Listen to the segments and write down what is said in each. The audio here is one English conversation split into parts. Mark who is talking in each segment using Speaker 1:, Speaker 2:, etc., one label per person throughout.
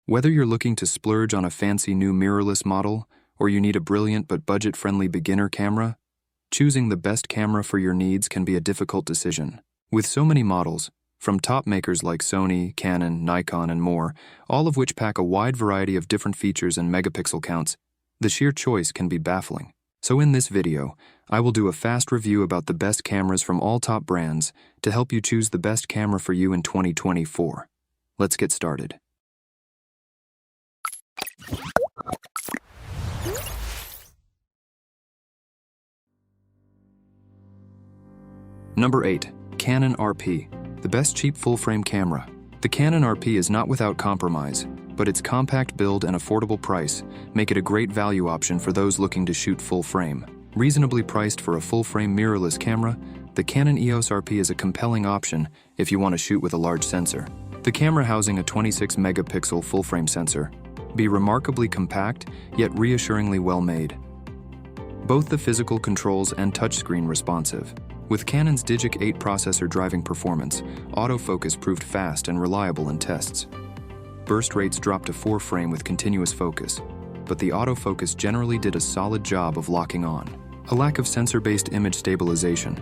Speaker 1: Whether you're looking to splurge on a fancy new mirrorless model, or you need a brilliant but budget-friendly beginner camera, choosing the best camera for your needs can be a difficult decision. With so many models, from top makers like Sony, Canon, Nikon, and more, all of which pack a wide variety of different features and megapixel counts, the sheer choice can be baffling. So in this video, I will do a fast review about the best cameras from all top brands to help you choose the best camera for you in 2024. Let's get started. Number 8. Canon RP, the best cheap full-frame camera. The Canon RP is not without compromise, but its compact build and affordable price make it a great value option for those looking to shoot full-frame. Reasonably priced for a full-frame mirrorless camera, the Canon EOS RP is a compelling option if you want to shoot with a large sensor. The camera, housing a 26-megapixel full-frame sensor, be remarkably compact, yet reassuringly well-made. Both the physical controls and touchscreen responsive. With Canon's Digic 8 processor driving performance, autofocus proved fast and reliable in tests. Burst rates dropped to 4 frame with continuous focus, but the autofocus generally did a solid job of locking on. A lack of sensor-based image stabilization.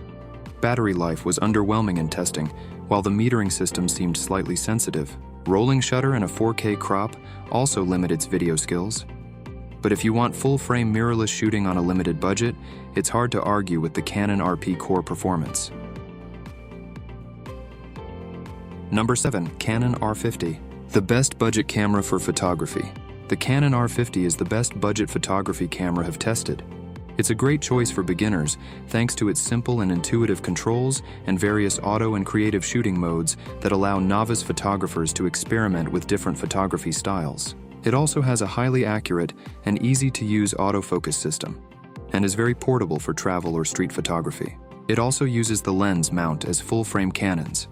Speaker 1: Battery life was underwhelming in testing, while the metering system seemed slightly sensitive. Rolling shutter and a 4K crop also limit its video skills. But if you want full-frame mirrorless shooting on a limited budget, it's hard to argue with the Canon RP core performance. Number 7. Canon R50, the best budget camera for photography. The Canon R50 is the best budget photography camera I've tested. It's a great choice for beginners thanks to its simple and intuitive controls and various auto and creative shooting modes that allow novice photographers to experiment with different photography styles. It also has a highly accurate and easy-to-use autofocus system, and is very portable for travel or street photography. It also uses the lens mount as full-frame Canons.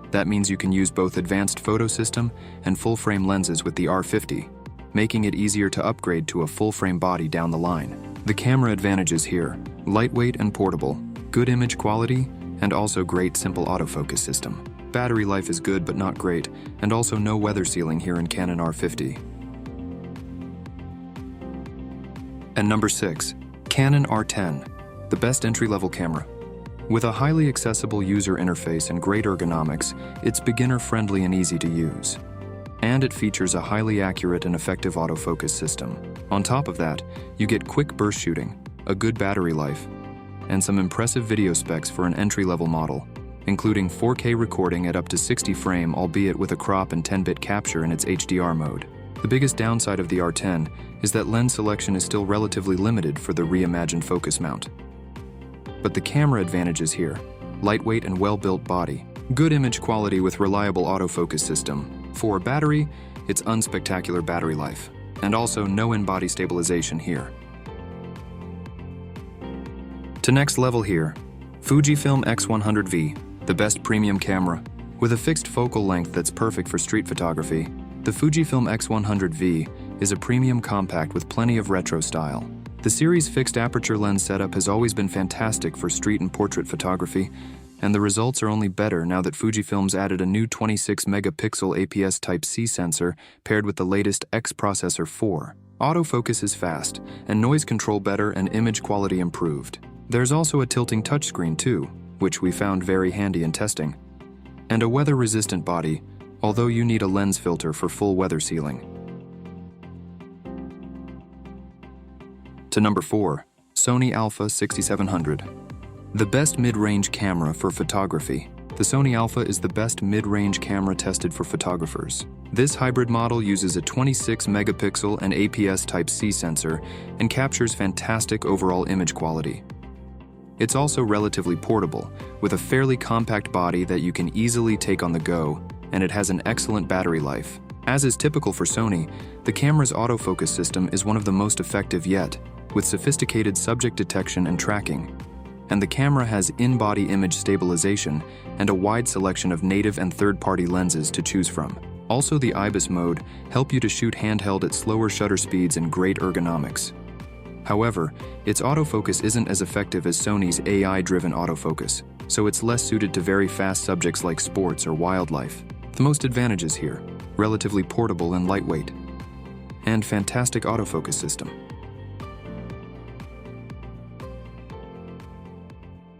Speaker 1: That means you can use both advanced photo system and full-frame lenses with the R50, making it easier to upgrade to a full-frame body down the line. The camera advantages here: lightweight and portable, good image quality, and also great simple autofocus system. Battery life is good but not great, and also no weather sealing here in Canon R50. And number 6. Canon R10, the best entry-level camera. With a highly accessible user interface and great ergonomics, it's beginner-friendly and easy to use. And it features a highly accurate and effective autofocus system. On top of that, you get quick burst shooting, a good battery life, and some impressive video specs for an entry-level model, including 4K recording at up to 60 frame, albeit with a crop and 10-bit capture in its HDR mode. The biggest downside of the R10 is that lens selection is still relatively limited for the reimagined focus mount. But the camera advantages here: lightweight and well-built body, good image quality with reliable autofocus system. For battery, it's unspectacular battery life, and also no in-body stabilization here. To next level here, Fujifilm X100V, the best premium camera. With a fixed focal length that's perfect for street photography, the Fujifilm X100V is a premium compact with plenty of retro style. The series' fixed aperture lens setup has always been fantastic for street and portrait photography, and the results are only better now that Fujifilm's added a new 26-megapixel APS Type-C sensor paired with the latest X Processor 4. Autofocus is fast, and noise control better and image quality improved. There's also a tilting touchscreen too, which we found very handy in testing, and a weather-resistant body, although you need a lens filter for full weather sealing. To number 4. Sony Alpha 6700, the best mid-range camera for photography. The Sony Alpha is the best mid-range camera tested for photographers. This hybrid model uses a 26-megapixel and APS Type-C sensor and captures fantastic overall image quality. It's also relatively portable, with a fairly compact body that you can easily take on the go, and it has an excellent battery life. As is typical for Sony, the camera's autofocus system is one of the most effective yet, with sophisticated subject detection and tracking. And the camera has in-body image stabilization and a wide selection of native and third-party lenses to choose from. Also, the IBIS mode help you to shoot handheld at slower shutter speeds and great ergonomics. However, its autofocus isn't as effective as Sony's AI-driven autofocus, so it's less suited to very fast subjects like sports or wildlife. The most advantages here: relatively portable and lightweight, and fantastic autofocus system.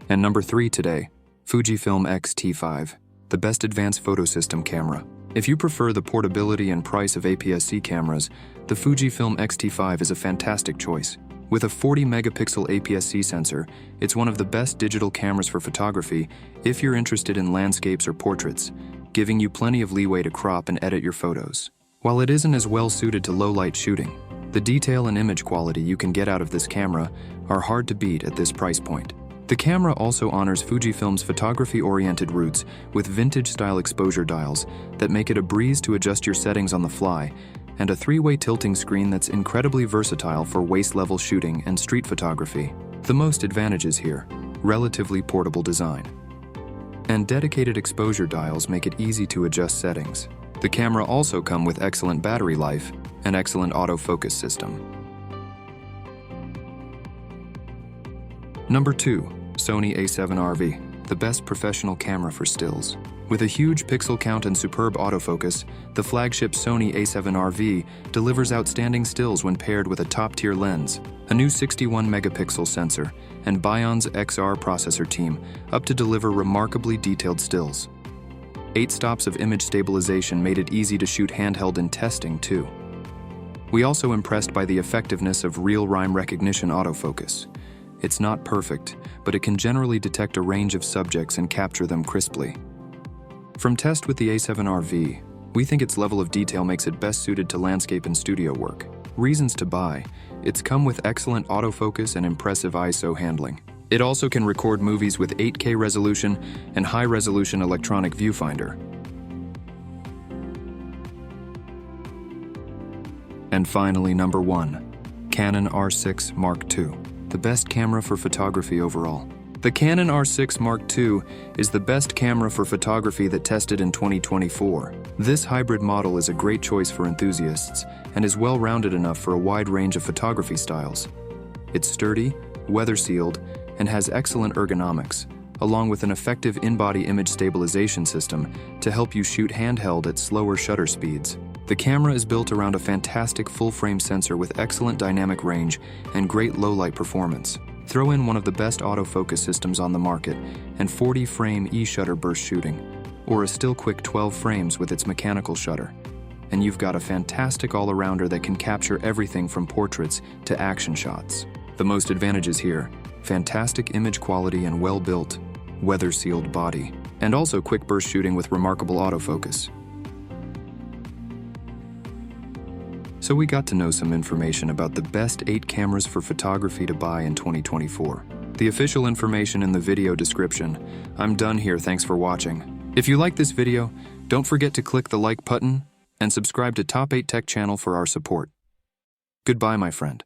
Speaker 1: And number 3 today, Fujifilm X-T5, the best advanced photo system camera. If you prefer the portability and price of APS-C cameras, the Fujifilm X-T5 is a fantastic choice. With a 40-megapixel APS-C sensor, it's one of the best digital cameras for photography if you're interested in landscapes or portraits, giving you plenty of leeway to crop and edit your photos. While it isn't as well suited to low-light shooting, the detail and image quality you can get out of this camera are hard to beat at this price point. The camera also honors Fujifilm's photography-oriented roots with vintage-style exposure dials that make it a breeze to adjust your settings on the fly, and a 3-way tilting screen that's incredibly versatile for waist-level shooting and street photography. The most advantages here: relatively portable design, and dedicated exposure dials make it easy to adjust settings. The camera also comes with excellent battery life and excellent autofocus system. Number 2, Sony A7R, the best professional camera for stills. With a huge pixel count and superb autofocus, the flagship Sony A7R delivers outstanding stills when paired with a top-tier lens, a new 61-megapixel sensor, and Bion's XR processor team up to deliver remarkably detailed stills. 8 stops of image stabilization made it easy to shoot handheld in testing, too. We also impressed by the effectiveness of real-time recognition autofocus. It's not perfect, but it can generally detect a range of subjects and capture them crisply. From test with the A7R, we think its level of detail makes it best suited to landscape and studio work. Reasons to buy: it's come with excellent autofocus and impressive ISO handling. It also can record movies with 8K resolution and high-resolution electronic viewfinder. And finally, number 1, Canon R6 Mark II, the best camera for photography overall. The Canon R6 Mark II is the best camera for photography that tested in 2024. This hybrid model is a great choice for enthusiasts and is well-rounded enough for a wide range of photography styles. It's sturdy, weather-sealed, and has excellent ergonomics, along with an effective in-body image stabilization system to help you shoot handheld at slower shutter speeds. The camera is built around a fantastic full-frame sensor with excellent dynamic range and great low-light performance. Throw in one of the best autofocus systems on the market and 40-frame e-shutter burst shooting, or a still quick 12 frames with its mechanical shutter, and you've got a fantastic all-arounder that can capture everything from portraits to action shots. The most advantages here: fantastic image quality and well-built, weather-sealed body, and also quick burst shooting with remarkable autofocus. So we got to know some information about the best 8 cameras for photography to buy in 2024. The official information in the video description. I'm done here, thanks for watching. If you like this video, don't forget to click the like button and subscribe to Top 8 Tech channel for our support. Goodbye, my friend.